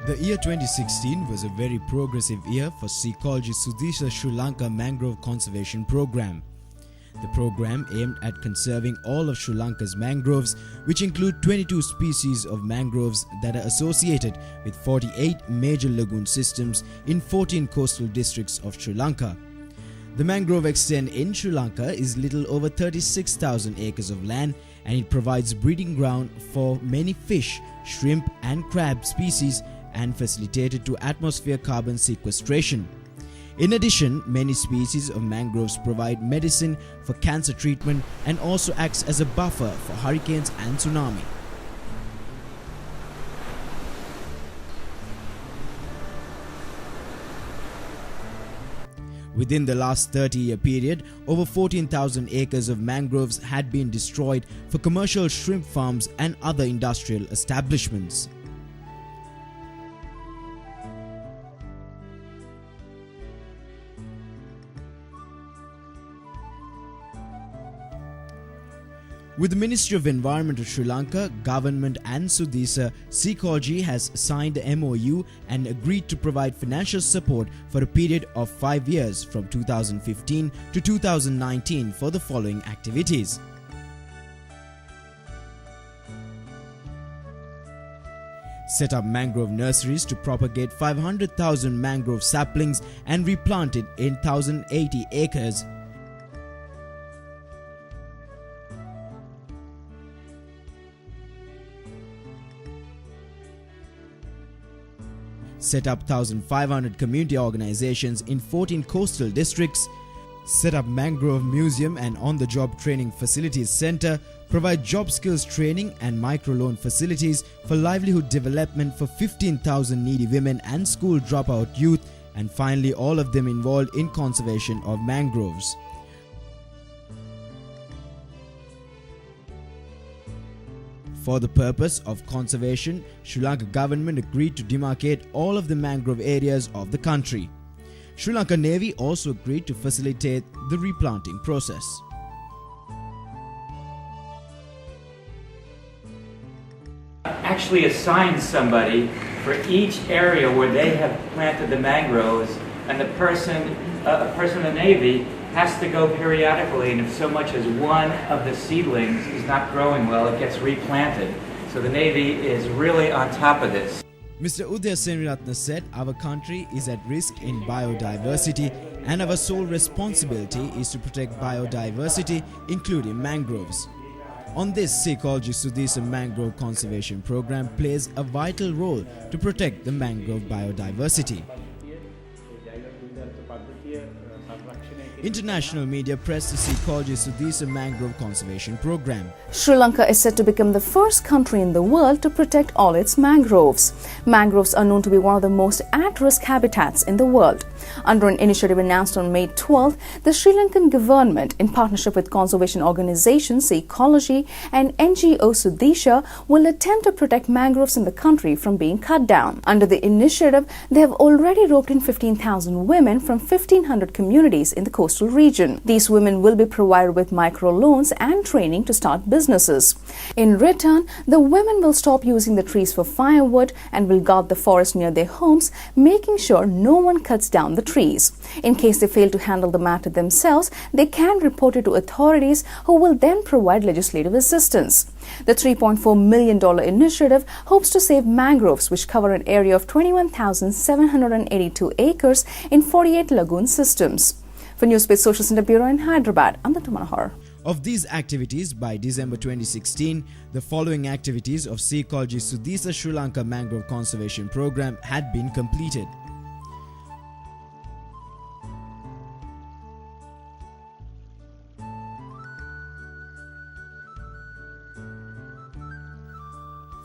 The year 2016 was a very progressive year for Ecology Sudisha Sri Lanka Mangrove Conservation Program. The program aimed at conserving all of Sri Lanka's mangroves, which include 22 species of mangroves that are associated with 48 major lagoon systems in 14 coastal districts of Sri Lanka. The mangrove extent in Sri Lanka is little over 36,000 acres of land, and it provides breeding ground for many fish, shrimp and crab species and facilitated to atmosphere carbon sequestration. In addition, many species of mangroves provide medicine for cancer treatment and also acts as a buffer for hurricanes and tsunami. Within the last 30-year period, over 14,000 acres of mangroves had been destroyed for commercial shrimp farms and other industrial establishments. With the Ministry of Environment of Sri Lanka, Government and Sudisa, Ecology has signed the MOU and agreed to provide financial support for a period of 5 years from 2015 to 2019 for the following activities. Set up mangrove nurseries to propagate 500,000 mangrove saplings and replant it in 1,080 acres. Set up 1,500 community organizations in 14 coastal districts, set up mangrove museum and on-the-job training facilities center, provide job skills training and microloan facilities for livelihood development for 15,000 needy women and school dropout youth, and finally all of them involved in conservation of mangroves. For the purpose of conservation, Sri Lanka government agreed to demarcate all of the mangrove areas of the country. Sri Lanka Navy also agreed to facilitate the replanting process. Actually assign somebody for each area where they have planted the mangroves, and a person in the Navy has to go periodically, and if so much as one of the seedlings is not growing well, it gets replanted. So the Navy is really on top of this. Mr. Udaya Senriratna said, "Our country is at risk in biodiversity and our sole responsibility is to protect biodiversity, including mangroves." On this, Ecology Sudisa Mangrove Conservation Program plays a vital role to protect the mangrove biodiversity. International media pressed the Ecology Sudisa Mangrove Conservation Program. Sri Lanka is said to become the first country in the world to protect all its mangroves. Mangroves are known to be one of the most at-risk habitats in the world. Under an initiative announced on May 12th, the Sri Lankan government, in partnership with conservation organizations Ecology and NGO Sudisha, will attempt to protect mangroves in the country from being cut down. Under the initiative, they have already roped in 15,000 women from 1,500 communities in the coastal region. These women will be provided with microloans and training to start businesses. In return, the women will stop using the trees for firewood and will guard the forest near their homes, making sure no one cuts down the trees. In case they fail to handle the matter themselves, they can report it to authorities who will then provide legislative assistance. The $3.4 million initiative hopes to save mangroves, which cover an area of 21,782 acres in 48 lagoon systems. For Newspace Social Center Bureau in Hyderabad, I'm Dr. Manohar. Of these activities, by December 2016, the following activities of Ecology Sudisa Sri Lanka Mangrove Conservation Program had been completed.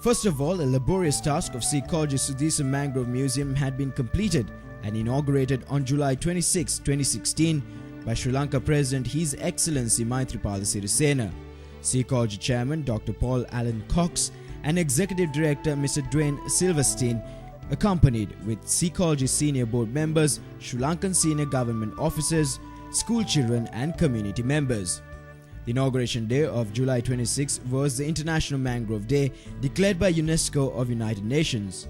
First of all, a laborious task of Ecology Sudisa Mangrove Museum had been completed and inaugurated on July 26, 2016 by Sri Lanka President His Excellency Maithripala Sirisena, Ecology Chairman Dr. Paul Allen Cox and Executive Director Mr. Dwayne Silverstein, accompanied with Ecology Senior Board members, Sri Lankan senior government officers, school children and community members. The inauguration day of July 26 was the International Mangrove Day declared by UNESCO of United Nations.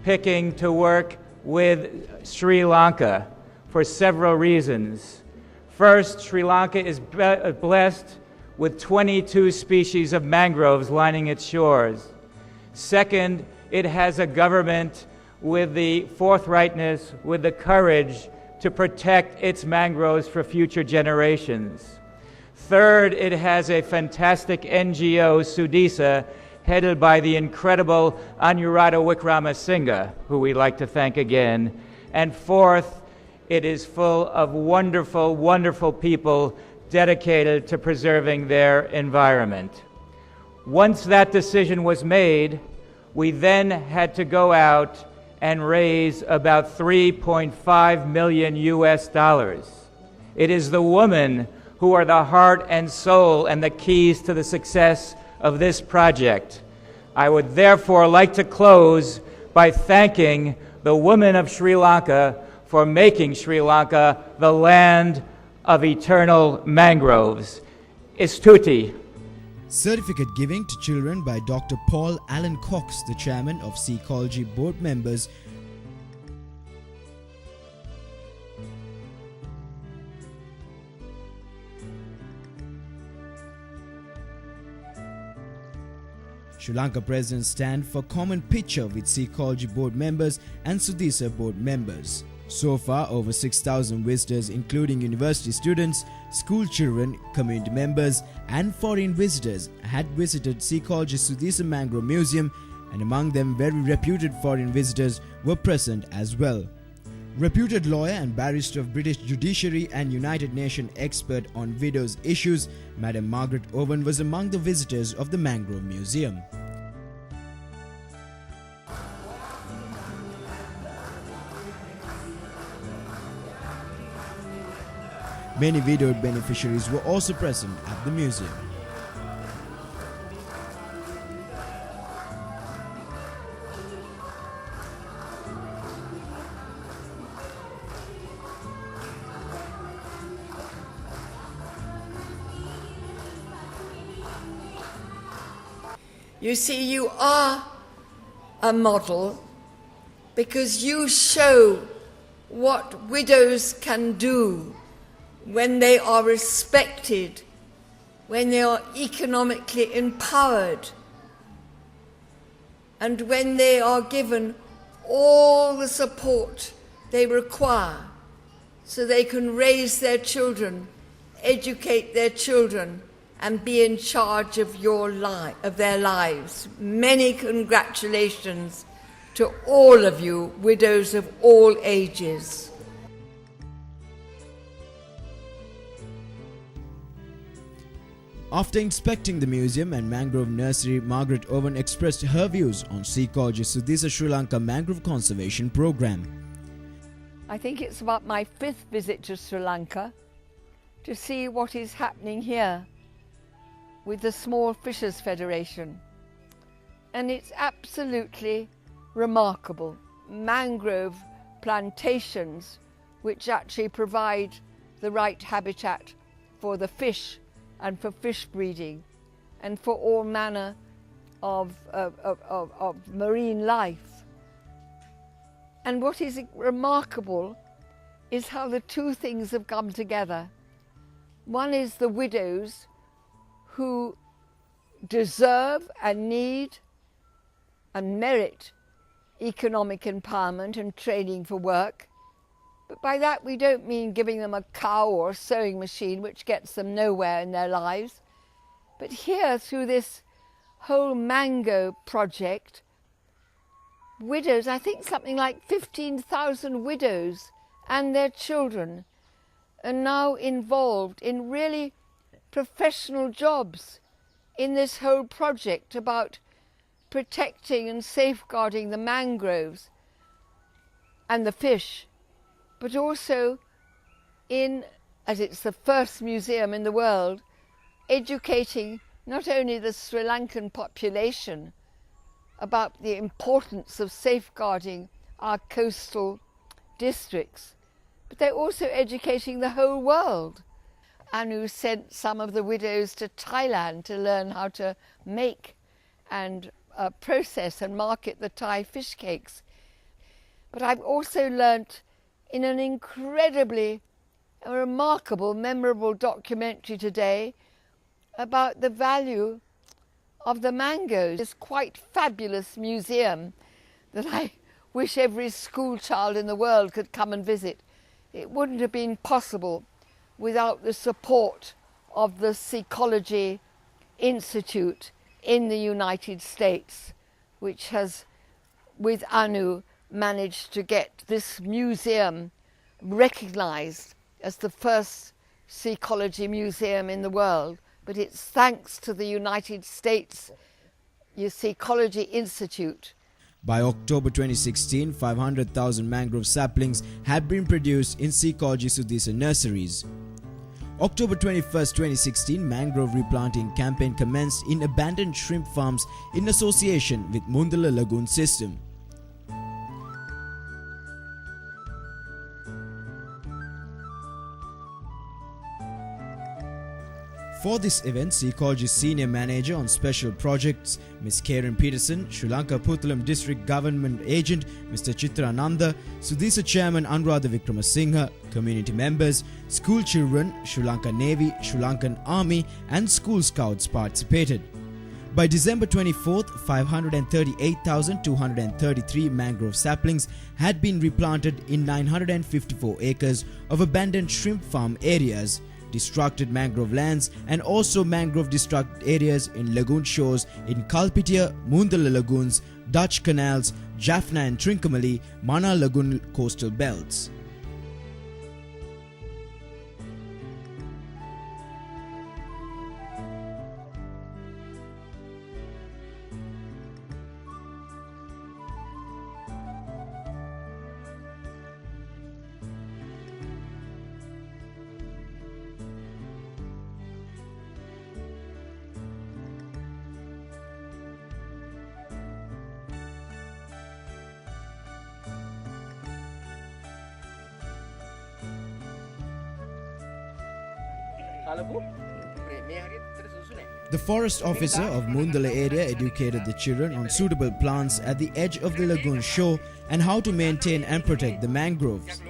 picking to work with Sri Lanka for several reasons. First, Sri Lanka is blessed with 22 species of mangroves lining its shores. Second, it has a government with the forthrightness, with the courage to protect its mangroves for future generations. Third, it has a fantastic NGO, Sudisa, headed by the incredible Anuradha Wickramasinghe, who we'd like to thank again. And fourth, it is full of wonderful, wonderful people dedicated to preserving their environment. Once that decision was made, we then had to go out and raise about $3.5 million US. It is the women who are the heart and soul and the keys to the success of this project. I would therefore like to close by thanking the women of Sri Lanka for making Sri Lanka the land of eternal mangroves. Istuti. Certificate giving to children by Dr. Paul Allen Cox, the chairman of Seacology board members. Sri Lanka president stand for common picture with Seacology board members and Sudisa board members. So far, over 6,000 visitors, including university students, school children, community members, and foreign visitors, had visited Seacology Sudisa Mangrove Museum, and among them, very reputed foreign visitors were present as well. Reputed lawyer and barrister of British judiciary and United Nations expert on widows' issues, Madam Margaret Owen was among the visitors of the Mangrove Museum. Many widowed beneficiaries were also present at the museum. You see, you are a model because you show what widows can do when they are respected, when they are economically empowered, and when they are given all the support they require so they can raise their children, educate their children, and be in charge of their lives. Many congratulations to all of you, widows of all ages. After inspecting the museum and mangrove nursery, Margaret Owen expressed her views on Seacology Sudisa Sri Lanka Mangrove Conservation Program. I think it's about my 5th visit to Sri Lanka to see what is happening here with the Small Fishers Federation. And it's absolutely remarkable. Mangrove plantations which actually provide the right habitat for the fish and for fish breeding and for all manner of marine life. And what is remarkable is how the two things have come together. One is the widows who deserve and need and merit economic empowerment and training for work. But by that we don't mean giving them a cow or a sewing machine which gets them nowhere in their lives. But here, through this whole mango project, widows, I think something like 15,000 widows and their children are now involved in really professional jobs in this whole project about protecting and safeguarding the mangroves and the fish, but also in, as it's the first museum in the world, educating not only the Sri Lankan population about the importance of safeguarding our coastal districts, but they're also educating the whole world. Anu sent some of the widows to Thailand to learn how to make and process and market the Thai fish cakes. But I've also learnt in an incredibly remarkable, memorable documentary today about the value of the mangoes. This quite fabulous museum that I wish every school child in the world could come and visit. It wouldn't have been possible without the support of the Ecology Institute in the United States, which has, with ANU, managed to get this museum recognized as the first ecology museum in the world. But it's thanks to the United States Ecology Institute. By October 2016, 500,000 mangrove saplings had been produced in Ecology Sudisa nurseries. October 21, 2016, mangrove replanting campaign commenced in abandoned shrimp farms in association with Mundala Lagoon System. For this event, Ecology's senior manager on special projects, Ms. Karen Peterson, Sri Lanka Puttalam District Government Agent, Mr. Chitra Nanda, Sudisa Chairman Anuradha Wickramasinghe, community members, school children, Sri Lanka Navy, Sri Lankan Army and school scouts participated. By December 24th, 538,233 mangrove saplings had been replanted in 954 acres of abandoned shrimp farm areas, destructed mangrove lands and also mangrove destruct areas in lagoon shores in Kalpitia, Mundala lagoons, Dutch canals, Jaffna and Trincomalee, Mana lagoon coastal belts. The forest officer of Mundala area educated the children on suitable plants at the edge of the lagoon shore and how to maintain and protect the mangroves.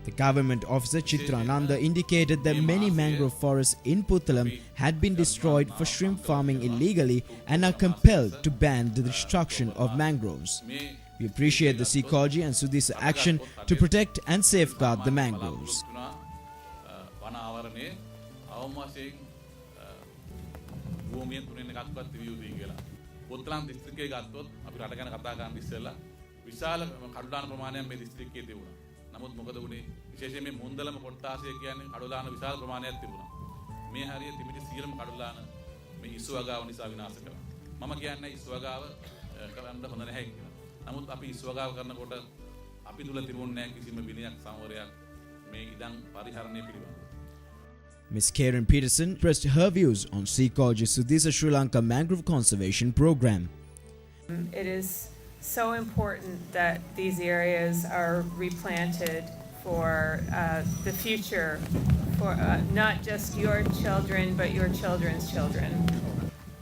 The government officer Chitra Nanda indicated that many mangrove forests in Puttalam had been destroyed for shrimp farming illegally and are compelled to ban the destruction of mangroves. We appreciate the Ecology and Sudisa action to protect and safeguard the mangroves. Puttalam දිස්ත්‍රික්කයේ ගත්තොත් අපි රට ගැන කතා කරන්න ඉස්සෙල්ලා විශාල කඩුලාන ප්‍රමාණයක් මේ දිස්ත්‍රික්කයේ තිබුණා. නමුත් මොකද වුනේ? විශේෂයෙන් මේ මුන්දලම කොට්ටාසය කියන්නේ කඩුලාන විශාල ප්‍රමාණයක් තිබුණා. මේ හරිය තිබිටි සියලුම කඩුලාන මේ ඉස්සුවගාව නිසා විනාශ කළා. මම කියන්නේ ඉස්සුවගාව කරන්න හොඳ නැහැ කියලා. නමුත් අපි ඉස්සුවගාව කරනකොට අපි තුල තිබුණේ නැහැ කිසිම විනයක් සංවරයක් මේ ඉදන් පරිහරණය පිළිබඳව. Ms. Karen Peterson expressed her views on Ecology Sudisa Sri Lanka Mangrove Conservation Program. It is so important that these areas are replanted for the future, for not just your children, but your children's children.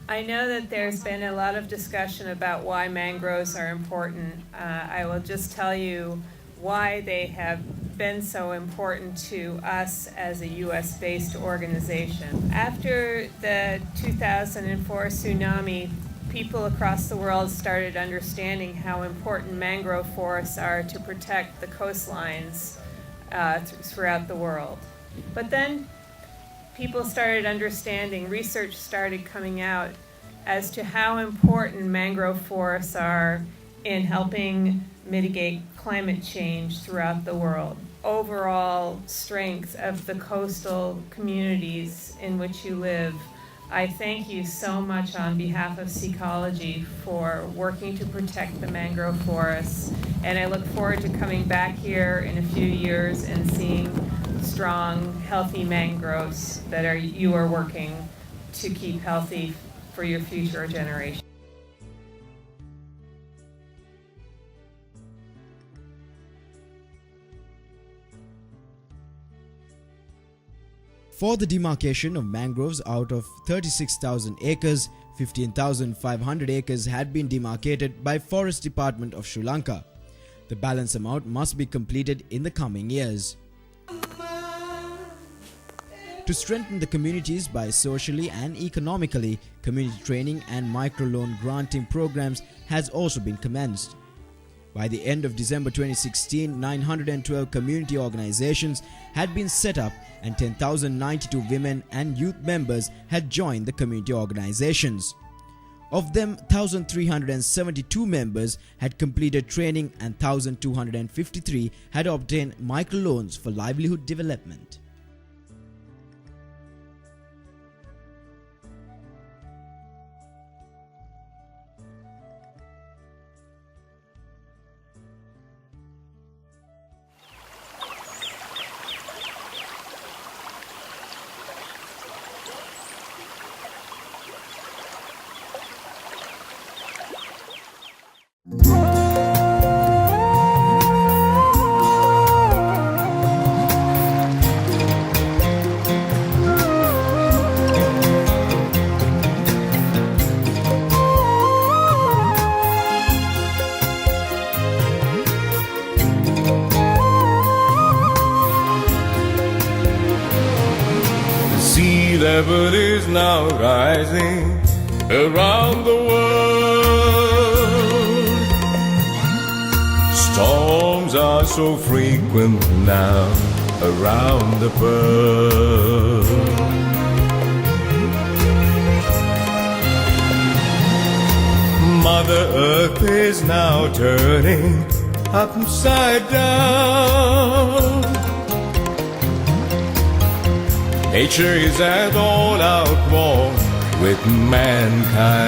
I know that there's been a lot of discussion about why mangroves are important. I will just tell you why they have been so important to us as a US-based organization. After the 2004 tsunami, people across the world started understanding how important mangrove forests are to protect the coastlines throughout the world. But then people started understanding, research started coming out as to how important mangrove forests are in helping mitigate climate change throughout the world. Overall strength of the coastal communities in which you live. I thank you so much on behalf of Ecology for working to protect the mangrove forests, and I look forward to coming back here in a few years and seeing strong, healthy mangroves that you are working to keep healthy for your future generation. For the demarcation of mangroves, out of 36,000 acres, 15,500 acres had been demarcated by Forest Department of Sri Lanka. The balance amount must be completed in the coming years. To strengthen the communities by socially and economically, community training and microloan granting programs has also been commenced. By the end of December 2016, 912 community organizations had been set up and 10,092 women and youth members had joined the community organizations. Of them, 1,372 members had completed training and 1,253 had obtained microloans for livelihood development. Sea level is now rising around the world. Storms are so frequent now around the world. Mother Earth is now turning upside down. Nature is at all-out war with mankind.